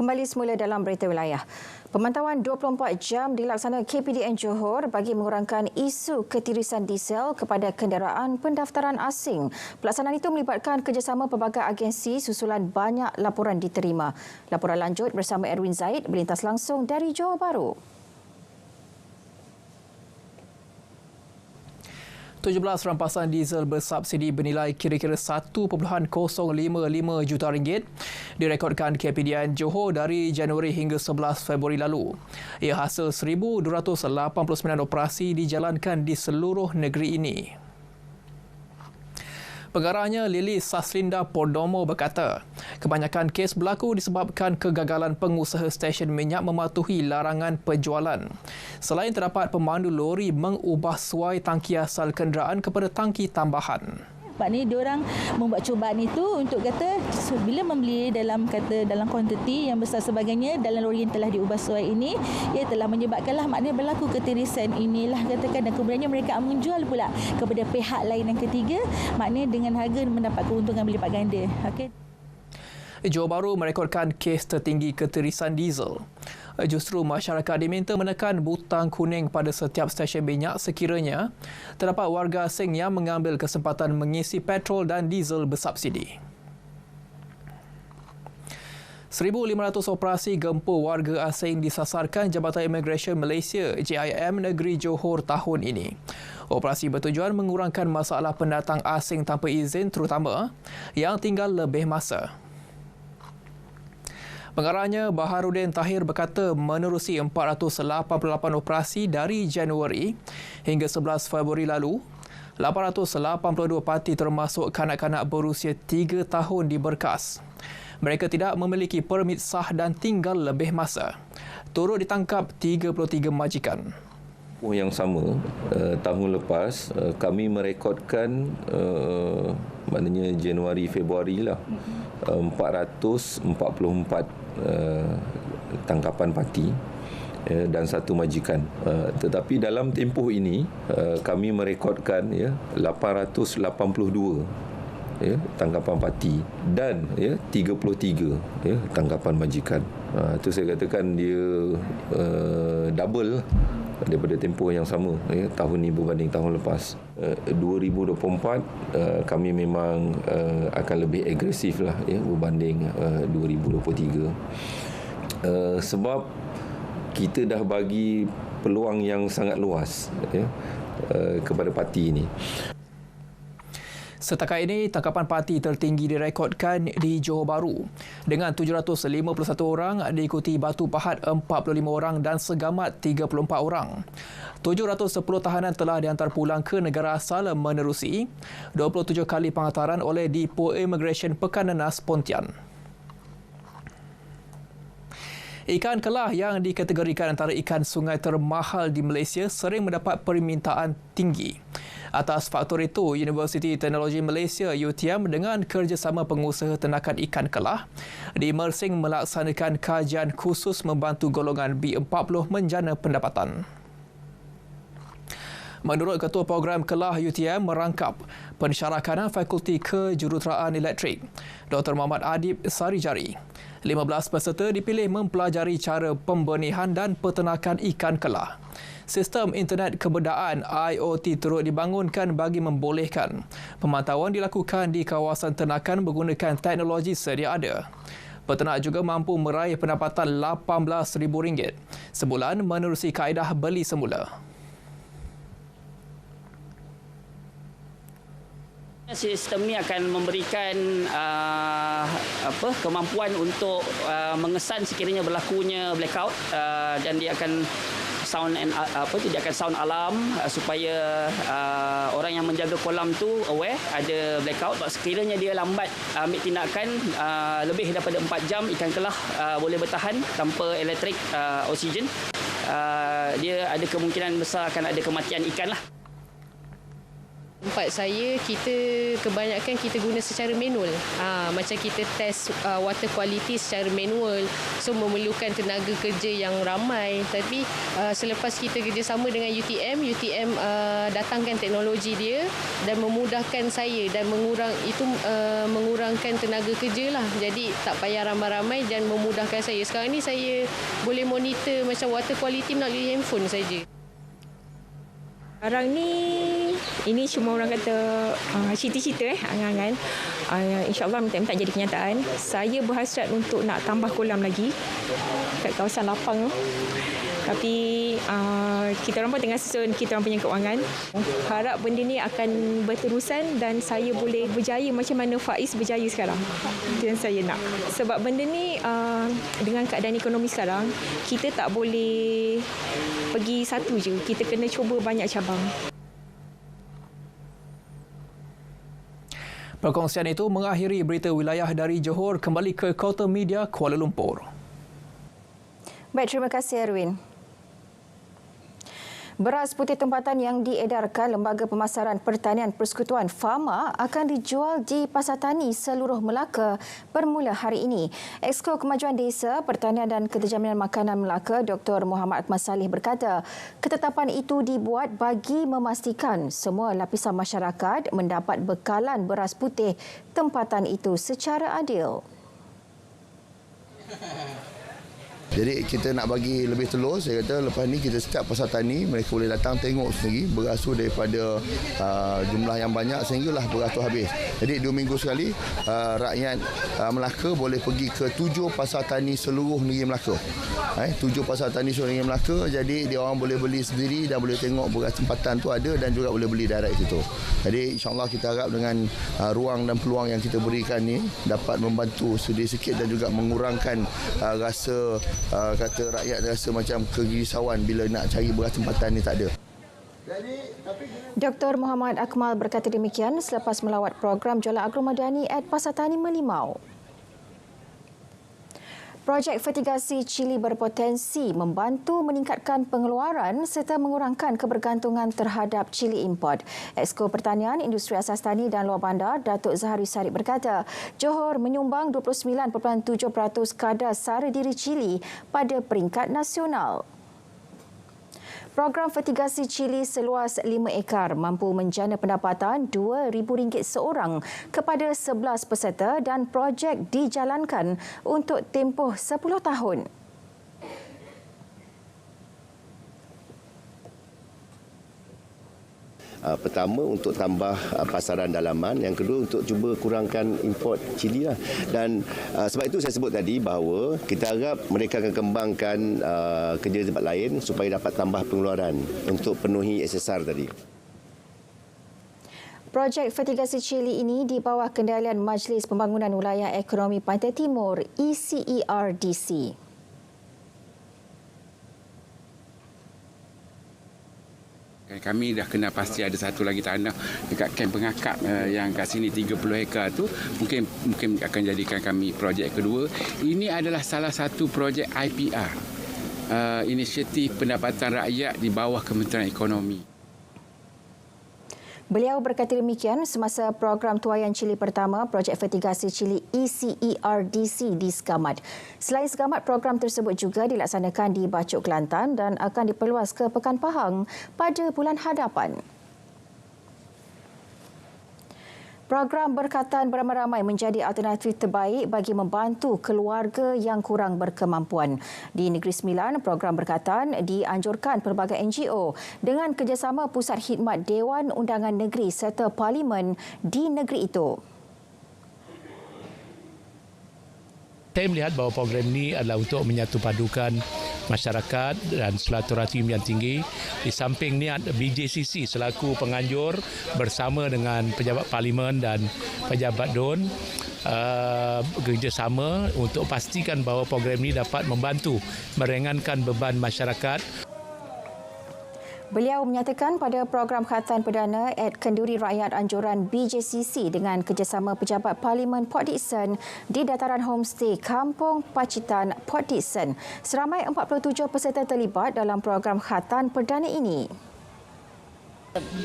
Kembali semula dalam berita wilayah. Pemantauan 24 jam dilaksana KPDN Johor bagi mengurangkan isu ketirisan diesel kepada kenderaan pendaftaran asing. Pelaksanaan itu melibatkan kerjasama pelbagai agensi susulan banyak laporan diterima. Laporan lanjut bersama Erwin Zaid berlintas langsung dari Johor Bahru. 17 rampasan diesel bersubsidi bernilai kira-kira 1.055 juta ringgit direkodkan KPDN Johor dari Januari hingga 11 Februari lalu. Ia hasil 1,289 operasi dijalankan di seluruh negeri ini. Pengarahnya Lili Saslinda Pordomo berkata, kebanyakan kes berlaku disebabkan kegagalan pengusaha stesen minyak mematuhi larangan penjualan. Selain terdapat pemandu lori mengubah suai tangki asal kenderaan kepada tangki tambahan. Maknanya diorang membuat cubaan itu untuk kata bila membeli dalam kuantiti yang besar sebagainya dalam lori yang telah diubah suai ini, ia telah menyebabkanlah maknanya berlaku ketirisan inilah katakan, dan kemudiannya mereka menjual pula kepada pihak lain yang ketiga, maknanya dengan harga mendapat keuntungan berlipat ganda. Okey. Johor Bahru merekodkan kes tertinggi ketirisan diesel. Justru masyarakat diminta menekan butang kuning pada setiap stesen minyak sekiranya terdapat warga asing yang mengambil kesempatan mengisi petrol dan diesel bersubsidi. 1,500 operasi gempur warga asing disasarkan Jabatan Imigresen Malaysia JIM Negeri Johor tahun ini. Operasi bertujuan mengurangkan masalah pendatang asing tanpa izin terutama yang tinggal lebih masa. Pengarahnya Baharudin Tahir berkata menerusi 488 operasi dari Januari hingga 11 Februari lalu, 882 parti termasuk kanak-kanak berusia 3 tahun diberkas. Mereka tidak memiliki permit sah dan tinggal lebih masa. Turut ditangkap 33 majikan. Yang sama tahun lepas kami merekodkan maknanya Januari Februari lah 444 tangkapan parti dan 1 majikan. Tetapi dalam tempoh ini kami merekodkan 882 tangkapan parti dan 33 tangkapan majikan. Itu saya katakan dia double daripada tempoh yang sama tahun ini berbanding tahun lepas. 2024 kami memang akan lebih agresif lah berbanding 2023. Sebab kita dah bagi peluang yang sangat luas kepada parti ini. Setakat ini, tangkapan parti tertinggi direkodkan di Johor Bahru dengan 751 orang, diikuti Batu Pahat 45 orang dan Segamat 34 orang. 710 tahanan telah dihantar pulang ke negara asal menerusi 27 kali penghantaran oleh Dipo Imigresen Pekanenas Pontian. Ikan kelah yang dikategorikan antara ikan sungai termahal di Malaysia sering mendapat permintaan tinggi. Atas faktor itu, Universiti Teknologi Malaysia UTM dengan kerjasama pengusaha ternakan ikan kelah di Mersing melaksanakan kajian khusus membantu golongan B40 menjana pendapatan. Menurut Ketua Program Kelah UTM merangkap pensyarakanan Fakulti Kejuruteraan Elektrik, Dr. Muhammad Adib Sarijari. 15 peserta dipilih mempelajari cara pembenihan dan peternakan ikan kelah. Sistem internet keberdaan IoT turut dibangunkan bagi membolehkan pemantauan dilakukan di kawasan ternakan menggunakan teknologi sedia ada. Peternak juga mampu meraih pendapatan RM18,000 sebulan menerusi kaedah beli semula. Sistem ini akan memberikan kemampuan untuk mengesan sekiranya berlakunya blackout dan dia akan tidak akan sound alarm supaya orang yang menjaga kolam tu aware ada blackout. Sekiranya dia lambat ambil tindakan lebih daripada 4 jam ikan kelah boleh bertahan tanpa elektrik oksigen, dia ada kemungkinan besar akan ada kematian ikan lah. Tempat saya, kebanyakan kita guna secara manual. Macam kita test water quality secara manual. So memerlukan tenaga kerja yang ramai. Tapi selepas kita kerjasama dengan UTM datangkan teknologi dia dan memudahkan saya dan mengurangkan tenaga kerja lah. Jadi tak payah ramai-ramai dan memudahkan saya. Sekarang ni saya boleh monitor macam water quality melalui handphone saja. Sekarang ni, ini cuma orang kata cerita-cerita angan-angan. InsyaAllah minta-minta jadi kenyataan. Saya berhasrat untuk nak tambah kolam lagi kat kawasan lapang tu. Tapi kita orang pun tengah susun kita orang punya keuangan. Harap benda ni akan berterusan dan saya boleh berjaya macam mana Faiz berjaya sekarang. Itu yang saya nak. Sebab benda ni dengan keadaan ekonomi sekarang, kita tak boleh pergi satu je. Kita kena cuba banyak cabang. Perkongsian itu mengakhiri berita wilayah dari Johor, kembali ke Kota Media Kuala Lumpur. Baik, terima kasih Erwin. Beras putih tempatan yang diedarkan Lembaga Pemasaran Pertanian Persekutuan Fama akan dijual di Pasar Tani seluruh Melaka bermula hari ini. Exco Kemajuan Desa, Pertanian dan Keterjaminan Makanan Melaka, Dr. Muhammad Akmal Saleh berkata, ketetapan itu dibuat bagi memastikan semua lapisan masyarakat mendapat bekalan beras putih tempatan itu secara adil. Jadi kita nak bagi lebih telur, saya kata lepas ni kita setiap pasar tani mereka boleh datang tengok sendiri beras tu daripada jumlah yang banyak sehinggalah beras tu habis. Jadi 2 minggu sekali rakyat Melaka boleh pergi ke 7 pasar tani seluruh negeri Melaka. 7 pasar tani seluruh negeri Melaka, jadi dia orang boleh beli sendiri dan boleh tengok beras tempatan tu ada dan juga boleh beli direct situ. Jadi insya-Allah kita harap dengan ruang dan peluang yang kita berikan ni dapat membantu sedikit dan juga mengurangkan rasa kata rakyat rasa macam kerisauan bila nak cari beras tempatan ni tak ada. Dr. Muhammad Akmal berkata demikian selepas melawat program jualan agromadani at Pasar Tani Melimau. Projek fertigasi cili berpotensi membantu meningkatkan pengeluaran serta mengurangkan kebergantungan terhadap cili import. Exco Pertanian, Industri Asas Tani dan Luar Bandar, Datuk Zahari Sarip berkata, Johor menyumbang 29.7% kadar sara diri cili pada peringkat nasional. Program fertigasi cili seluas 5 ekar mampu menjana pendapatan RM2,000 seorang kepada 11 peserta dan projek dijalankan untuk tempoh 10 tahun. Pertama untuk tambah pasaran dalaman, yang kedua untuk cuba kurangkan import cili lah. Dan sebab itu saya sebut tadi bahawa kita harap mereka akan kembangkan kerja di tempat lain supaya dapat tambah pengeluaran untuk penuhi SSR tadi. Projek fertigasi cili ini di bawah kendalian Majlis Pembangunan Wilayah Ekonomi Pantai Timur ECERDC. Kami dah kena pasti ada satu lagi tanah dekat kamp pengakap yang kat sini 30 hektar tu mungkin akan jadikan kami projek kedua. Ini adalah salah satu projek IPR, inisiatif pendapatan rakyat di bawah Kementerian Ekonomi. Beliau berkata demikian semasa program tuaian cili pertama projek fertigasi cili ECERDC di Segamat. Selain Segamat, program tersebut juga dilaksanakan di Bacok, Kelantan dan akan diperluas ke Pekan Pahang pada bulan hadapan. Program berkatan beramai-ramai menjadi alternatif terbaik bagi membantu keluarga yang kurang berkemampuan. Di Negeri Sembilan, program berkatan dianjurkan pelbagai NGO dengan kerjasama Pusat Khidmat Dewan Undangan Negeri serta Parlimen di negeri itu. Saya melihat bahawa program ini adalah untuk menyatupadukan masyarakat dan silaturahim yang tinggi. Di samping ini BJCC selaku penganjur bersama dengan pejabat parlimen dan pejabat DUN bekerjasama untuk pastikan bahawa program ini dapat membantu meringankan beban masyarakat. Beliau menyatakan pada program khatan perdana at Kenduri Rakyat Anjuran BJCC dengan kerjasama pejabat Parlimen Port Dickson di dataran homestay Kampung Pacitan, Port Dickson. Seramai 47 peserta terlibat dalam program khatan perdana ini.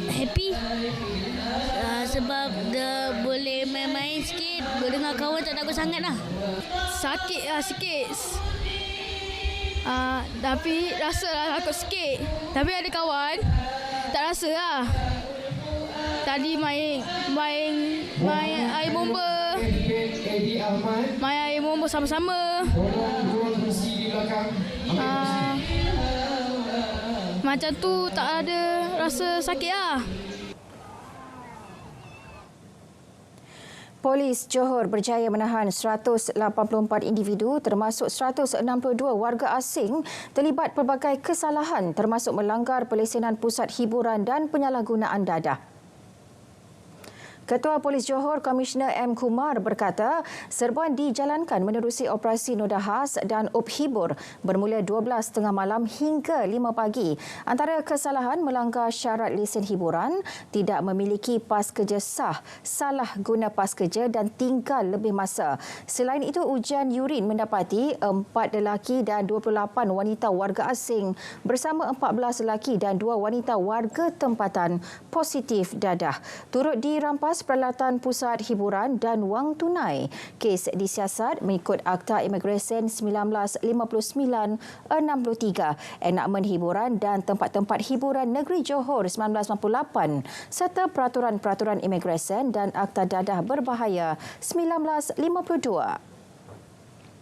Happy sebab dia boleh main-main sikit, boleh dengar kawan tak takut sangat lah. Sakit lah sikit. Tapi rasa lah takut sikit. Tapi ada kawan, tak rasa lah. Tadi main air bomba. Main air bomba sama-sama. Macam tu tak ada rasa sakit lah. Polis Johor berjaya menahan 184 individu termasuk 162 warga asing terlibat pelbagai kesalahan termasuk melanggar pelesenan pusat hiburan dan penyalahgunaan dadah. Ketua Polis Johor Komisioner M. Kumar berkata serbuan dijalankan menerusi operasi Noda Khas dan Hibur bermula 12.30 malam hingga 5 pagi. Antara kesalahan melanggar syarat lesen hiburan, tidak memiliki pas kerja sah, salah guna pas kerja dan tinggal lebih masa. Selain itu, ujian yurin mendapati 4 lelaki dan 28 wanita warga asing bersama 14 lelaki dan 2 wanita warga tempatan positif dadah. Turut dirampas peralatan pusat hiburan dan wang tunai. Kes disiasat mengikut Akta Imigresen 1959-63, Enakmen Hiburan dan Tempat-tempat Hiburan Negeri Johor 1998 serta Peraturan-Peraturan Imigresen dan Akta Dadah Berbahaya 1952.